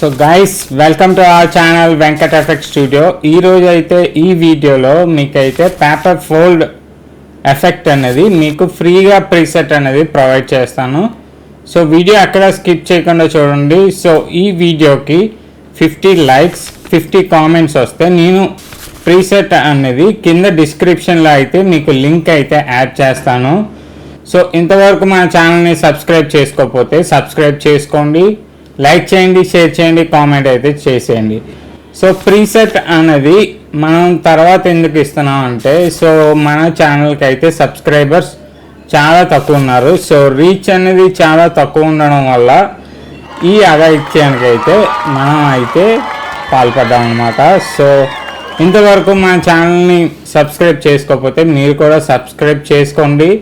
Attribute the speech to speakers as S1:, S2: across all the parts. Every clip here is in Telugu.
S1: So guys welcome to our channel Venkat effect studio. ఈరోజు అయితే ఈ వీడియోలో మీకైతే పేపర్ ఫోల్డ్ ఎఫెక్ట్ అనేది మీకు ఫ్రీగా ప్రీసెట్ అనేది ప్రొవైడ్ చేస్తాను. సో వీడియో ఎక్కడ స్కిప్ చేయకుండా చూడండి. సో ఈ వీడియోకి 50 లైక్స్ 50 కామెంట్స్ వస్తే నేను ప్రీసెట్ అనేది కింద డిస్క్రిప్షన్లో అయితే మీకు లింక్ అయితే యాడ్ చేస్తాను. సో ఇంతవరకు మన ఛానల్ని సబ్స్క్రైబ్ చేసుకోకపోతే సబ్స్క్రైబ్ చేసుకోండి, లైక్ చేయండి, షేర్ చేయండి, కామెంట్ అయితే చేసేయండి. సో ప్రీసెట్ అనేది మనం తర్వాత ఎందుకు ఇస్తున్నాం అంటే, సో మన ఛానల్కి అయితే సబ్స్క్రైబర్స్ చాలా తక్కువ ఉన్నారు. సో రీచ్ అనేది చాలా తక్కువ ఉండడం వల్ల ఈ అఘాయిత్యానికి అయితే మనం అయితే పాల్పడ్డాం అన్నమాట. సో ఇంతవరకు మన ఛానల్ని సబ్స్క్రైబ్ చేసుకోకపోతే మీరు కూడా సబ్స్క్రైబ్ చేసుకోండి,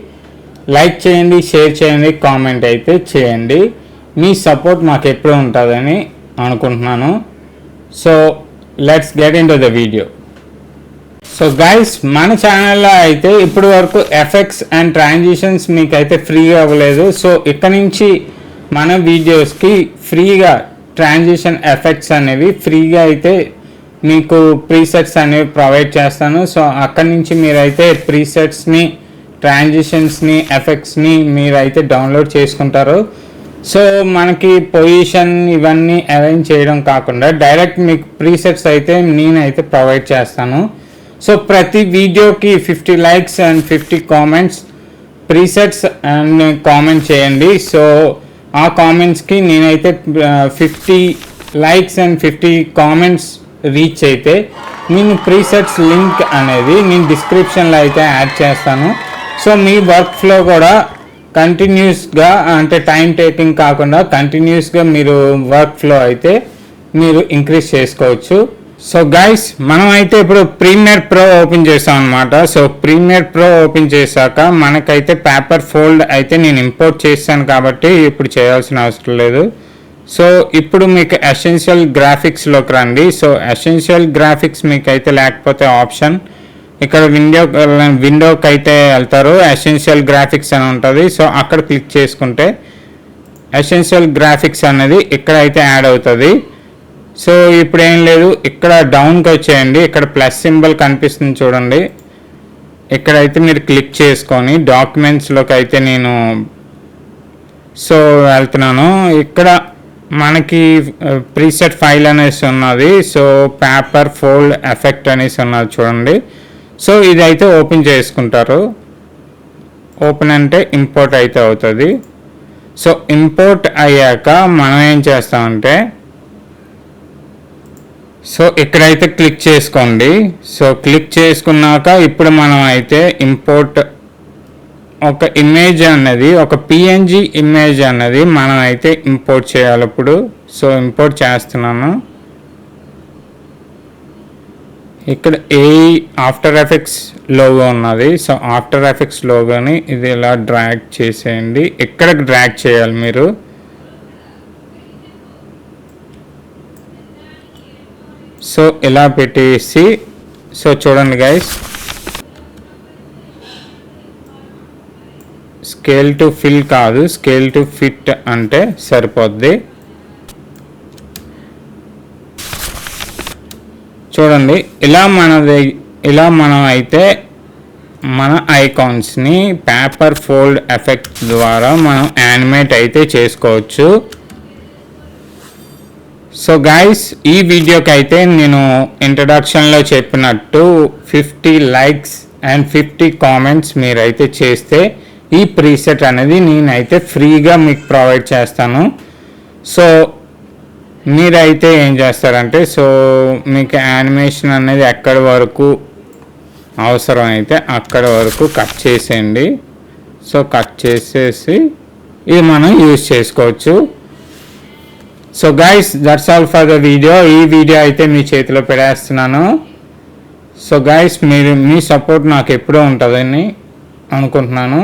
S1: లైక్ చేయండి, షేర్ చేయండి, కామెంట్ అయితే చేయండి. మీ సపోర్ట్ మాకు ఎప్పుడు ఉంటుందని అనుకుంటున్నాను. So let's get in to the video. So guys, మన ఛానల్లో అయితే ఇప్పుడు వరకు ఎఫెక్ట్స్ అండ్ ట్రాన్సిషన్స్ మీకు అయితే ఫ్రీగా అవ్వలేదు. సో ఇక్కడ నుంచి మన వీడియోస్కి ఫ్రీగా ట్రాన్సిషన్ ఎఫెక్ట్స్ అనేవి ఫ్రీగా అయితే మీకు ప్రీసెట్స్ అనేవి ప్రొవైడ్ చేస్తాను. సో అక్కడి నుంచి మీరైతే ప్రీసెట్స్ని, ట్రాన్సిషన్స్ని, ఎఫెక్ట్స్ని మీరైతే డౌన్లోడ్ చేసుకుంటారు. సో మనకి పొజిషన్ ఇవన్నీ అరేంజ్ చేయడం కాకుండా డైరెక్ట్ మీకు ప్రీసెట్స్ అయితే నేనైతే ప్రొవైడ్ చేస్తాను. సో ప్రతి వీడియోకి 50 likes and 50 comments presets and comment చేయండి. సో ఆ కామెంట్స్కి నేనైతే 50 లైక్స్ అండ్ 50 కామెంట్స్ రీచ్ అయితే నేను ప్రీసెట్స్ లింక్ అనేది నేను డిస్క్రిప్షన్లో అయితే యాడ్ చేస్తాను. సో మీ వర్క్ ఫ్లో కూడా కంటిన్యూస్గా, అంటే టైం టేకింగ్ కాకుండా కంటిన్యూస్గా మీరు వర్క్ ఫ్లో అయితే మీరు ఇంక్రీజ్ చేసుకోవచ్చు. సో గైస్, మనం అయితే ఇప్పుడు ప్రీమియర్ ప్రో ఓపెన్ చేసాం అనమాట. సో ప్రీమియర్ ప్రో ఓపెన్ చేశాక మనకైతే పేపర్ ఫోల్డ్ అయితే నేను ఇంపోర్ట్ చేశాను కాబట్టి ఇప్పుడు చేయాల్సిన అవసరం లేదు. సో ఇప్పుడు మీకు ఎసెన్షియల్ గ్రాఫిక్స్లోకి రండి. సో ఎసెన్షియల్ గ్రాఫిక్స్ మీకు అయితే లేకపోతే ఆప్షన్ ఇక్కడ విండోకి అయితే వెళ్తారు, ఎసెన్షియల్ గ్రాఫిక్స్ అని ఉంటుంది. సో అక్కడ క్లిక్ చేసుకుంటే ఎసెన్షియల్ గ్రాఫిక్స్ అనేది ఇక్కడ అయితే యాడ్ అవుతుంది. సో ఇప్పుడు ఏం లేదు, ఇక్కడ డౌన్కి వచ్చేయండి. ఇక్కడ ప్లస్ సింబల్ కనిపిస్తుంది చూడండి, ఇక్కడైతే మీరు క్లిక్ చేసుకొని డాక్యుమెంట్స్లోకి అయితే నేను సో వెళ్తున్నాను. ఇక్కడ మనకి ప్రీసెట్ ఫైల్ అనేసి ఉన్నది. సో పేపర్ ఫోల్డ్ ఎఫెక్ట్ అనేసి ఉన్నది చూడండి. సో ఇది అయితే ఓపెన్ చేసుకుంటారు. ఓపెన్ అంటే ఇంపోర్ట్ అయితే అవుతుంది. సో ఇంపోర్ట్ అయ్యాక మనం ఏం చేస్తామంటే, సో ఇక్కడైతే క్లిక్ చేసుకోండి. సో క్లిక్ చేసుకున్నాక ఇప్పుడు మనం అయితే ఇంపోర్ట్ ఒక ఇమేజ్ అన్నది, ఒక పిఎన్జి ఇమేజ్ అన్నది మనం అయితే ఇంపోర్ట్ చేయాలి ఇప్పుడు. సో ఇంపోర్ట్ చేస్తున్నాను. ఇక్కడ ఆఫ్టర్ ఎఫెక్ట్స్ లోగో ఉన్నది. సో ఆఫ్టర్ ఎఫెక్ట్స్ లోగోని ఇది ఇలా డ్రాగ్ చేసేయండి. ఎక్కడికి డ్రాగ్ చేయాలి మీరు, సో ఇలా పెట్టేసి, సో చూడండి గైస్, స్కేల్ టు ఫిల్ కాదు, స్కేల్ టు ఫిట్ అంటే సరిపోద్ది. చూడండి, ఇలా మనం అయితే మన ఐకాన్స్ని పేపర్ ఫోల్డ్ ఎఫెక్ట్ ద్వారా మనం యానిమేట్ అయితే చేసుకోవచ్చు. సో గైస్, ఈ వీడియోకి అయితే నేను ఇంట్రడక్షన్లో చెప్పినట్టు 50 లైక్స్ అండ్ 50 కామెంట్స్ మీరైతే చేస్తే ఈ ప్రీసెట్ అనేది నేనైతే ఫ్రీగా మీకు ప్రొవైడ్ చేస్తాను. సో మీరైతే ఏం చేస్తారంటే, సో మీకు యానిమేషన్ అనేది ఎక్కడి వరకు అవసరం అయితే అక్కడి వరకు కట్ చేసేయండి. సో కట్ చేసేసి ఇది మనం యూజ్ చేసుకోవచ్చు. So guys, that's all for the video. ఈ వీడియో అయితే మీ చేతిలో పెడేస్తున్నాను. సో గైస్, మీ సపోర్ట్ నాకు ఎప్పుడూ ఉంటుందని అనుకుంటున్నాను.